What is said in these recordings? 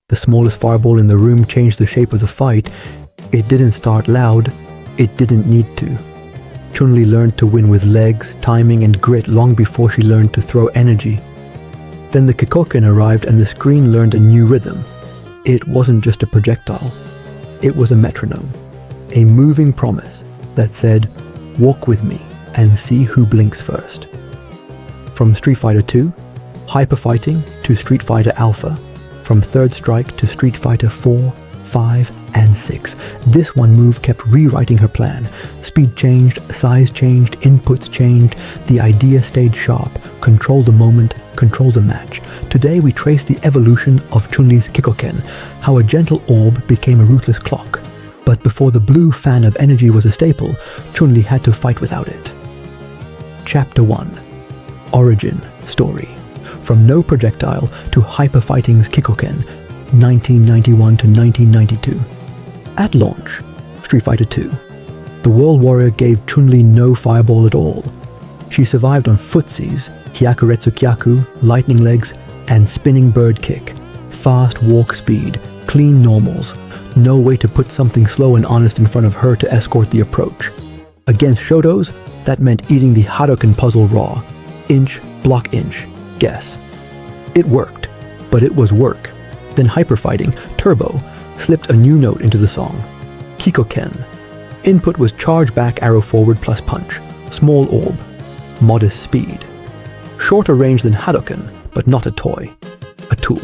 The smallest fireball in the room changed the shape of the fight. It didn't start loud. It didn't need to. Chun-Li learned to win with legs, timing, and grit long before she learned to throw energy. Then the Kikoken arrived and the screen learned a new rhythm. It wasn't just a projectile. It was a metronome. A moving promise that said, "Walk with me and see who blinks first." From Street Fighter 2, Hyper Fighting to Street Fighter Alpha, from Third Strike to Street Fighter 4, 5, and 6, this one move kept rewriting her plan. Speed changed, size changed, inputs changed, the idea stayed sharp. Control the moment, control the match. Today we trace the evolution of Chun-Li's Kikoken, how a gentle orb became a ruthless clock. But before the blue fan of energy was a staple, Chun-Li had to fight without it. Chapter 1. Origin Story. From no projectile to Hyper Fighting's Kikoken, 1991 to 1992. At launch, Street Fighter 2. The World Warrior gave Chun-Li no fireball at all. She survived on footsies, Hyakuretsu Kyaku, lightning legs, and spinning bird kick. Fast walk speed, clean normals. No way to put something slow and honest in front of her to escort the approach. Against Shoto's, that meant eating the Hadoken puzzle raw. Inch, block inch, guess. It worked, but it was work. Then Hyper Fighting, Turbo, slipped a new note into the song. Kikoken. Input was charge back, arrow forward plus punch. Small orb. Modest speed. Shorter range than Hadoken, but not a toy. A tool.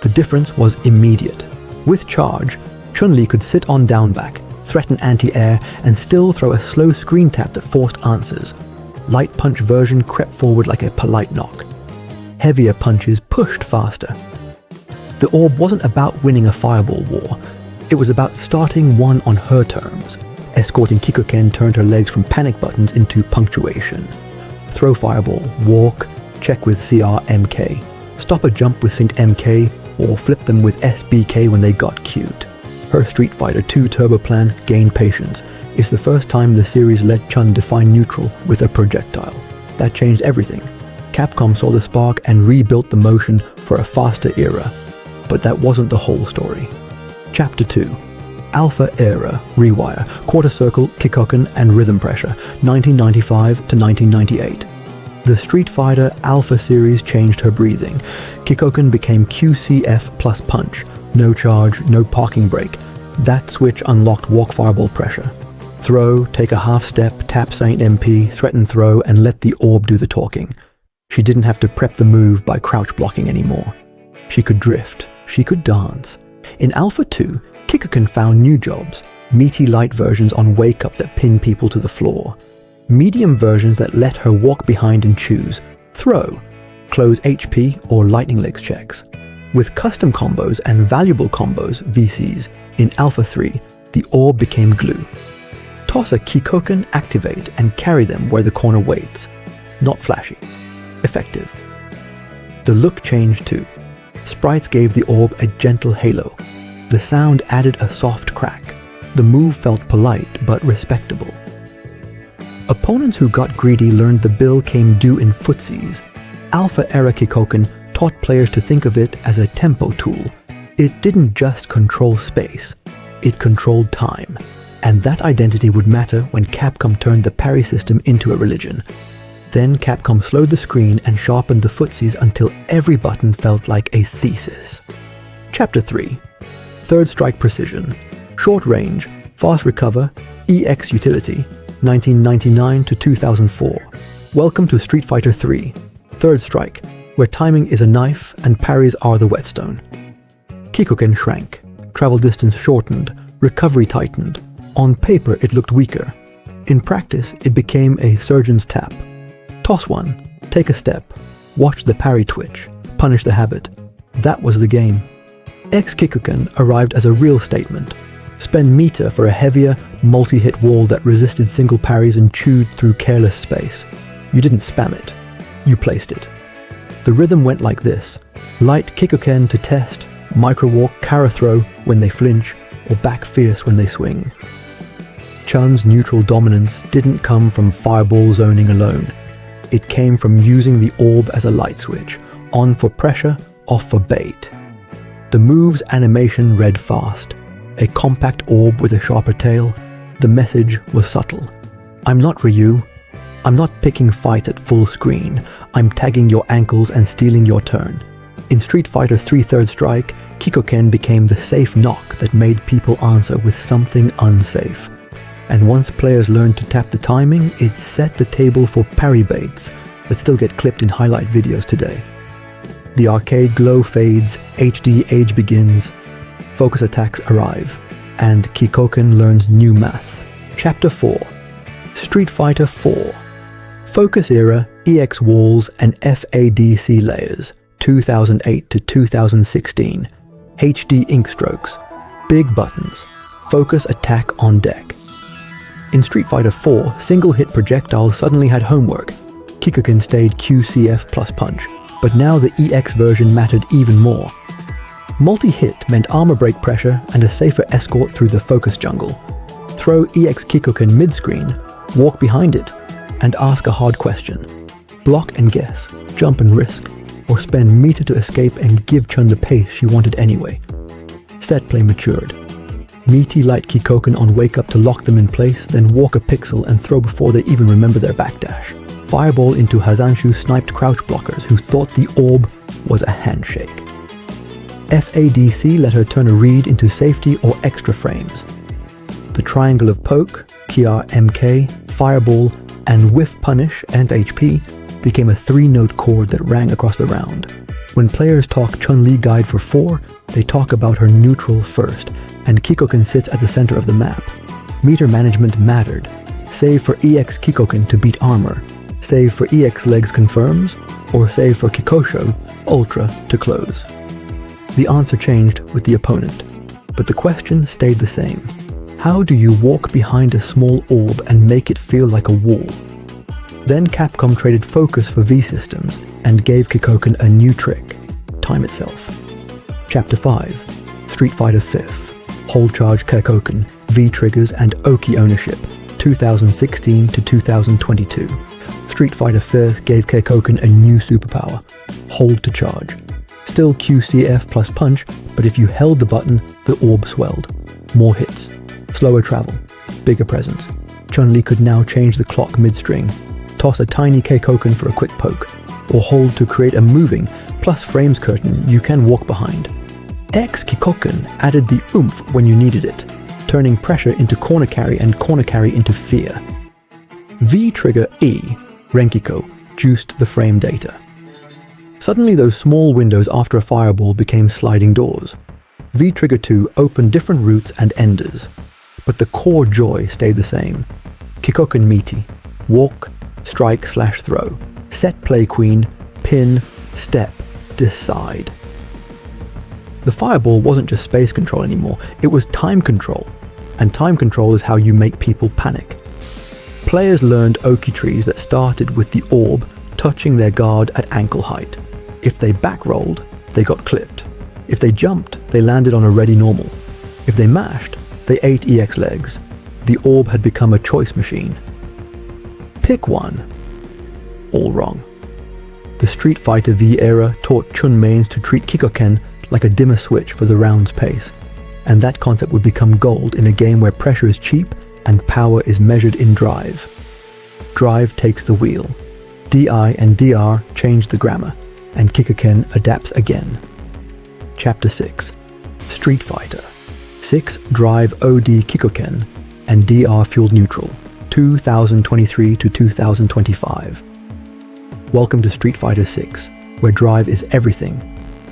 The difference was immediate. With charge, Chun-Li could sit on down back, threaten anti-air, and still throw a slow screen tap that forced answers. Light punch version crept forward like a polite knock. Heavier punches pushed faster. The orb wasn't about winning a fireball war. It was about starting one on her terms. Escorting Kikoken turned her legs from panic buttons into punctuation. Throw fireball, walk, check with CR-MK. Stop a jump with Sync MK, or flip them with SBK when they got cute. Her Street Fighter 2 Turbo plan gained patience. It's the first time the series let Chun define neutral with a projectile. That changed everything. Capcom saw the spark and rebuilt the motion for a faster era. But that wasn't the whole story. Chapter 2. Alpha Era, Rewire, Quarter Circle, Kikoken, and Rhythm Pressure, 1995 to 1998. The Street Fighter Alpha series changed her breathing. Kikoken became QCF plus punch. No charge, no parking brake. That switch unlocked walk fireball pressure. Throw, take a half step, tap Saint MP, threaten throw, and let the orb do the talking. She didn't have to prep the move by crouch blocking anymore. She could drift. She could dance. In Alpha 2, Kikoken found new jobs. Meaty light versions on Wake Up that pin people to the floor. Medium versions that let her walk behind and choose. Throw, close HP, or lightning legs checks. With custom combos and valuable combos, VCs, in Alpha 3, the orb became glue. Toss a Kikoken, activate, and carry them where the corner waits. Not flashy. Effective. The look changed too. Sprites gave the orb a gentle halo. The sound added a soft crack. The move felt polite but respectable. Opponents who got greedy learned the bill came due in footsies. Alpha-era Kikoken taught players to think of it as a tempo tool. It didn't just control space, it controlled time. And that identity would matter when Capcom turned the parry system into a religion. Then Capcom slowed the screen and sharpened the footsies until every button felt like a thesis. Chapter 3. Third Strike Precision. Short range, fast recover, EX utility, 1999 to 2004. Welcome to Street Fighter 3. Third Strike, where timing is a knife and parries are the whetstone. Kikoken shrank. Travel distance shortened. Recovery tightened. On paper it looked weaker. In practice it became a surgeon's tap. Toss one, take a step, watch the parry twitch, punish the habit. That was the game. X-Kikoken arrived as a real statement. Spend meter for a heavier, multi-hit wall that resisted single parries and chewed through careless space. You didn't spam it, you placed it. The rhythm went like this. Light Kikoken to test, micro walk, Kara throw when they flinch, or back fierce when they swing. Chun's neutral dominance didn't come from fireball zoning alone. It came from using the orb as a light switch, on for pressure, off for bait. The move's animation read fast. A compact orb with a sharper tail. The message was subtle. I'm not Ryu. I'm not picking fights at full screen. I'm tagging your ankles and stealing your turn. In Street Fighter 3 Third Strike, Kikoken became the safe knock that made people answer with something unsafe. And once players learned to tap the timing, it set the table for parry baits that still get clipped in highlight videos today. The arcade glow fades, HD age begins, focus attacks arrive, and Kikoken learns new math. Chapter 4. Street Fighter 4. Focus Era, EX Walls, and FADC Layers, 2008 to 2016. HD ink strokes, big buttons, focus attack on deck. In Street Fighter 4, single-hit projectiles suddenly had homework. Kikoken stayed QCF plus punch, but now the EX version mattered even more. Multi-hit meant armor break pressure and a safer escort through the focus jungle. Throw EX Kikoken mid-screen, walk behind it, and ask a hard question. Block and guess, jump and risk, or spend meter to escape and give Chun the pace she wanted anyway. Set play matured. Meaty light Kikoken on wake up to lock them in place, then walk a pixel and throw before they even remember their backdash. Fireball into Hazanshu sniped crouch blockers who thought the orb was a handshake. FADC let her turn a read into safety or extra frames. The triangle of poke, Kiar MK, Fireball, and Whiff Punish and HP became a 3-note chord that rang across the round. When players talk Chun-Li Guide for 4, they talk about her neutral first, and Kikoken sits at the center of the map. Meter management mattered. Save for EX Kikoken to beat armor, save for EX legs confirms, or save for Kikosho, Ultra, to close. The answer changed with the opponent, but the question stayed the same. How do you walk behind a small orb and make it feel like a wall? Then Capcom traded focus for V-Systems and gave Kikoken a new trick, time itself. Chapter 5. Street Fighter 5th. Hold Charge Kikoken, V-Triggers and Oki Ownership, 2016 to 2022. Street Fighter 5th gave Kikoken a new superpower, Hold to Charge. Still QCF plus punch, but if you held the button, the orb swelled. More hits. Slower travel, bigger presence. Chun-Li could now change the clock mid-string, toss a tiny Kikoken for a quick poke, or hold to create a moving, plus frames curtain you can walk behind. X Kikoken added the oomph when you needed it, turning pressure into corner carry and corner carry into fear. V-Trigger E, Renkiko, juiced the frame data. Suddenly those small windows after a fireball became sliding doors. V-Trigger 2 opened different routes and enders. But the core joy stayed the same. Kikoken meaty. Walk, strike / throw. Set play queen, pin, step, decide. The fireball wasn't just space control anymore, it was time control. And time control is how you make people panic. Players learned Oki trees that started with the orb touching their guard at ankle height. If they back-rolled, they got clipped. If they jumped, they landed on a ready normal. If they mashed, they ate EX legs. The orb had become a choice machine. Pick one. All wrong. The Street Fighter V era taught Chun mains to treat Kikoken like a dimmer switch for the round's pace. And that concept would become gold in a game where pressure is cheap and power is measured in drive. Drive takes the wheel. DI and DR change the grammar, and Kikoken adapts again. Chapter 6. Street Fighter. 6 Drive OD Kikoken and DR Fueled Neutral, 2023 to 2025. Welcome to Street Fighter 6, where drive is everything,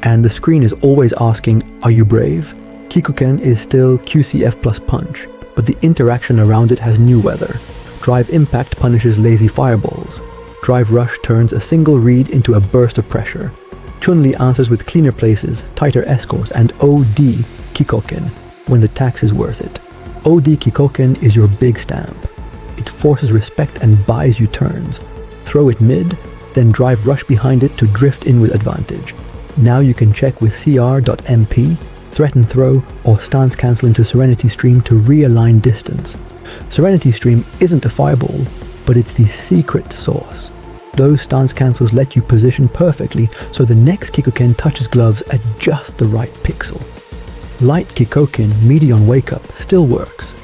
and the screen is always asking, are you brave? Kikoken is still QCF plus punch, but the interaction around it has new weather. Drive Impact punishes lazy fireballs. Drive Rush turns a single read into a burst of pressure. Chun-Li answers with cleaner places, tighter escorts, and OD Kikoken when the tax is worth it. OD Kikoken is your big stamp. It forces respect and buys you turns. Throw it mid, then drive rush behind it to drift in with advantage. Now you can check with CR.MP, threaten throw, or stance cancel into Serenity Stream to realign distance. Serenity Stream isn't a fireball, but it's the secret sauce. Those stance cancels let you position perfectly so the next Kikoken touches gloves at just the right pixel. Light Kikoken Medion Wake Up still works.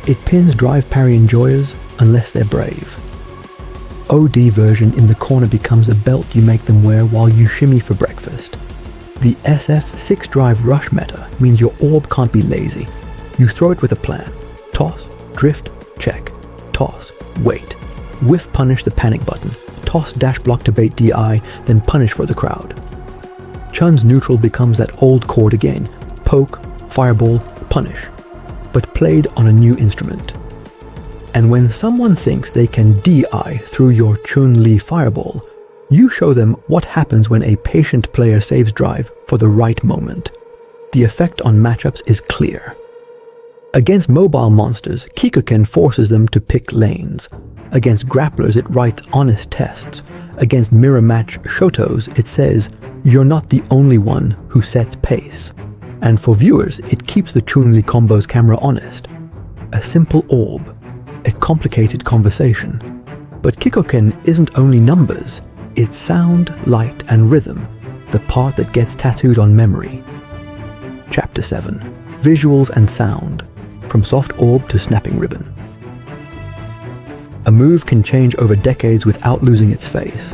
It pins drive parry enjoyers unless they're brave. OD version in the corner becomes a belt you make them wear while you shimmy for breakfast. The SF 6 drive rush meta means your orb can't be lazy. You throw it with a plan. Toss, drift, check. Toss, wait. Whiff punish the panic button. Toss dash block to bait DI, then punish for the crowd. Chun's neutral becomes that old chord again. Poke, fireball, punish. But played on a new instrument. And when someone thinks they can DI through your Chun-Li fireball, you show them what happens when a patient player saves drive for the right moment. The effect on matchups is clear. Against mobile monsters, Kikoken forces them to pick lanes. Against grapplers, it writes honest tests. Against mirror match Shotos, it says, "You're not the only one who sets pace." And for viewers, it keeps the Chun-Li combo's camera honest. A simple orb. A complicated conversation. But Kikoken isn't only numbers. It's sound, light, and rhythm. The part that gets tattooed on memory. Chapter 7. Visuals and Sound. From soft orb to snapping ribbon. A move can change over decades without losing its face.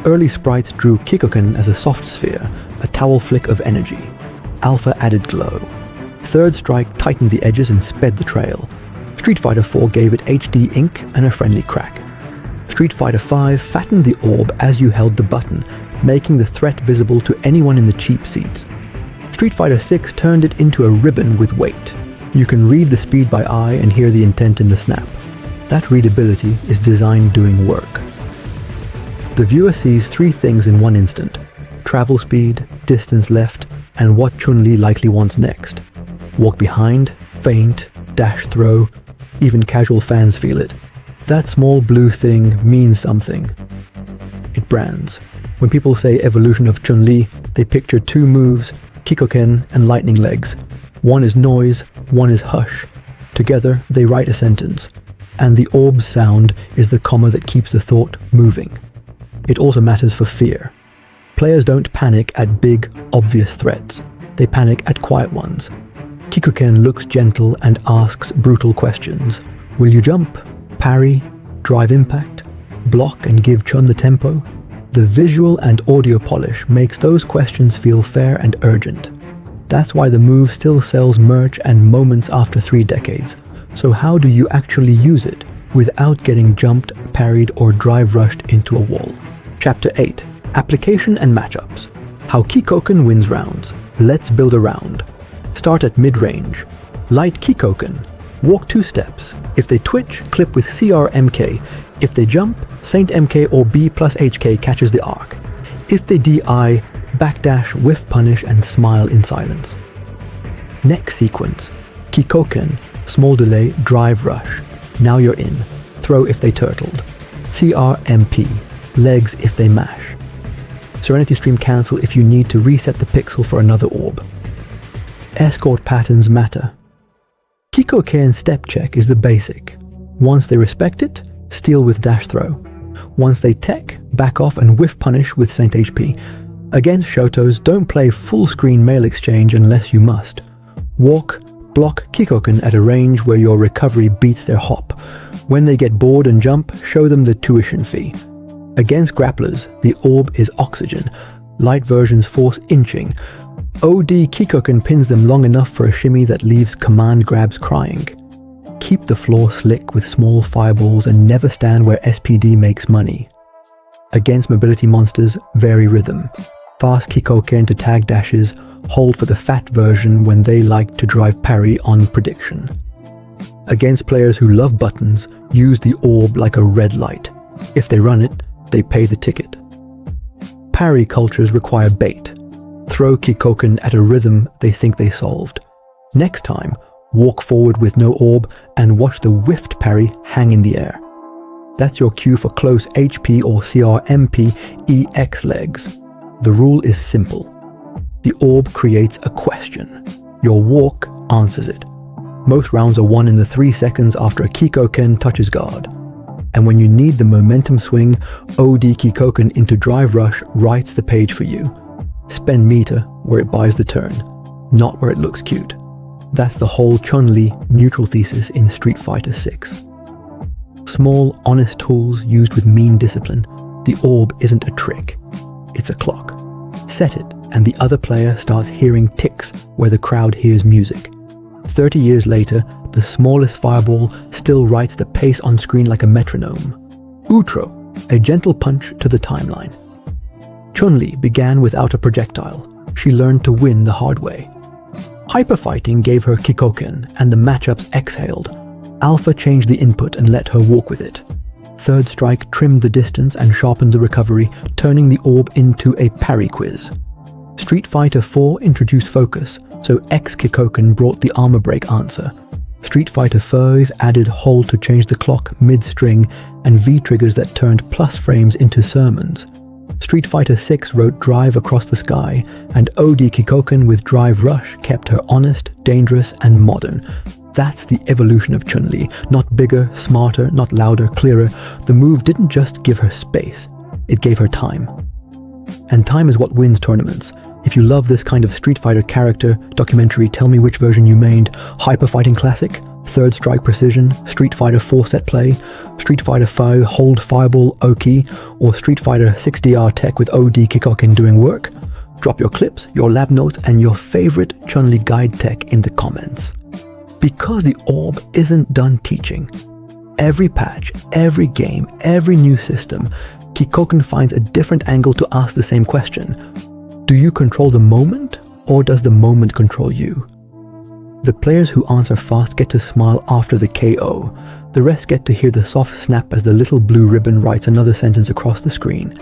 Early sprites drew Kikoken as a soft sphere, a towel flick of energy. Alpha added glow. Third strike tightened the edges and sped the trail. Street Fighter 4 gave it HD ink and a friendly crack. Street Fighter 5 fattened the orb as you held the button, making the threat visible to anyone in the cheap seats. Street Fighter 6 turned it into a ribbon with weight. You can read the speed by eye and hear the intent in the snap. That readability is design doing work. The viewer sees three things in one instant: travel speed, distance left, and what Chun-Li likely wants next. Walk behind, feint, dash throw, even casual fans feel it. That small blue thing means something. It brands. When people say evolution of Chun-Li, they picture two moves, Kikoken and lightning legs. One is noise, one is hush. Together, they write a sentence. And the orb's sound is the comma that keeps the thought moving. It also matters for fear. Players don't panic at big, obvious threats. They panic at quiet ones. Kikoken looks gentle and asks brutal questions. Will you jump? Parry? Drive impact? Block and give Chun the tempo? The visual and audio polish makes those questions feel fair and urgent. That's why the move still sells merch and moments after 3 decades. So how do you actually use it without getting jumped, parried, or drive rushed into a wall? Chapter 8. Application and Matchups. How Kikoken wins rounds. Let's build a round. Start at mid-range. Light Kikoken. Walk 2 steps. If they twitch, clip with CR-MK. If they jump, Saint MK or B plus HK catches the arc. If they DI, backdash, whiff punish, and smile in silence. Next sequence. Kikoken. Small delay, drive rush. Now you're in. Throw if they turtled. CR-MP. Legs if they mash. Serenity Stream cancel if you need to reset the pixel for another orb. Escort patterns matter. Kikoken step check is the basic. Once they respect it, steal with dash throw. Once they tech, back off and whiff punish with Saint HP. Against Shotos, don't play full screen mail exchange unless you must. Walk, block Kikoken at a range where your recovery beats their hop. When they get bored and jump, show them the tuition fee. Against grapplers, the orb is oxygen. Light versions force inching. OD Kikoken pins them long enough for a shimmy that leaves command grabs crying. Keep the floor slick with small fireballs and never stand where SPD makes money. Against mobility monsters, vary rhythm. Fast Kikoken to tag dashes, hold for the fat version when they like to drive parry on prediction. Against players who love buttons, use the orb like a red light. If they run it, they pay the ticket. Parry cultures require bait. Throw Kikoken at a rhythm they think they solved. Next time, walk forward with no orb and watch the whiffed parry hang in the air. That's your cue for close HP or CR-MP EX legs. The rule is simple. The orb creates a question. Your walk answers it. Most rounds are won in the 3 seconds after a Kikoken touches guard. And when you need the momentum swing, OD Kikoken into Drive Rush writes the page for you. Spend meter where it buys the turn, not where it looks cute. That's the whole Chun-Li neutral thesis in Street Fighter 6. Small, honest tools used with mean discipline. The orb isn't a trick, it's a clock. Set it, and the other player starts hearing ticks where the crowd hears music. 30 years later, the smallest fireball still writes the pace on screen like a metronome. Outro, a gentle punch to the timeline. Chun-Li began without a projectile. She learned to win the hard way. Hyperfighting gave her Kikoken, and the matchups exhaled. Alpha changed the input and let her walk with it. Third Strike trimmed the distance and sharpened the recovery, turning the orb into a parry quiz. Street Fighter 4 introduced focus, so X Kikoken brought the armor break answer. Street Fighter 5 added hold to change the clock mid-string and V-triggers that turned plus frames into sermons. Street Fighter 6 wrote Drive across the sky, and OD Kikoken with Drive Rush kept her honest, dangerous, and modern. That's the evolution of Chun-Li. Not bigger, smarter, not louder, clearer. The move didn't just give her space, it gave her time. And time is what wins tournaments. If you love this kind of Street Fighter character documentary, tell me which version you mained. Hyper Fighting Classic, Third Strike Precision, Street Fighter 4 set play, Street Fighter 5 Hold Fireball Oki, or Street Fighter 6DR Tech with OD Kikoken doing work? Drop your clips, your lab notes, and your favorite Chun-Li guide tech in the comments. Because the orb isn't done teaching. Every patch, every game, every new system, Kikoken finds a different angle to ask the same question. Do you control the moment, or does the moment control you? The players who answer fast get to smile after the KO. The rest get to hear the soft snap as the little blue ribbon writes another sentence across the screen.